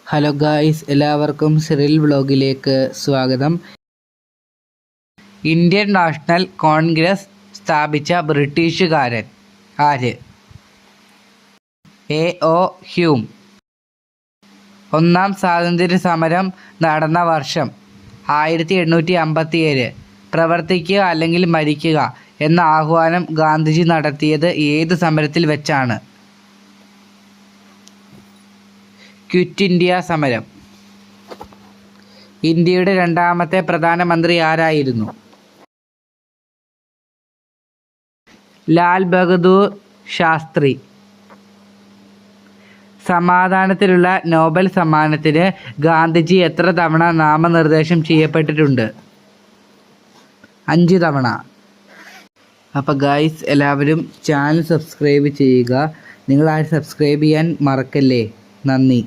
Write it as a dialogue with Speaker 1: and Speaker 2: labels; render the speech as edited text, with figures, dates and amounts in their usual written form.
Speaker 1: Hello guys, എല്ലാവർക്കും Cyril വ്ളോഗിലേക്ക് സ്വാഗതം. ഇന്ത്യൻ നാഷണൽ കോൺഗ്രസ് സ്ഥാപിച്ച ബ്രിട്ടീഷുകാരൻ ആര്? A.O. ഹ്യൂം. ഒന്നാം സ്വാതന്ത്ര്യ സമരം നടന്ന വർഷം 1857. പ്രവർത്തിക്കുക അല്ലെങ്കിൽ മരിക്കുക എന്ന ആഹ്വാനം ഗാന്ധിജി നടത്തിയത് ഏത് സമരത്തിൽ വെച്ചാണ്? ക്വിറ്റ് ഇന്ത്യ സമരം. ഇന്ത്യയുടെ രണ്ടാമത്തെ പ്രധാനമന്ത്രി ആരായിരുന്നു? ലാൽ ബഹദൂർ ശാസ്ത്രി. സമാധാനത്തിലുള്ള നോബൽ സമ്മാനത്തിന് ഗാന്ധിജി എത്ര തവണ നാമനിർദ്ദേശം ചെയ്യപ്പെട്ടിട്ടുണ്ട്? 5 തവണ. അപ്പോൾ ഗായ്സ്, എല്ലാവരും ചാനൽ സബ്സ്ക്രൈബ് ചെയ്യുക. നിങ്ങൾ സബ്സ്ക്രൈബ് ചെയ്യാൻ മറക്കല്ലേ. നന്ദി.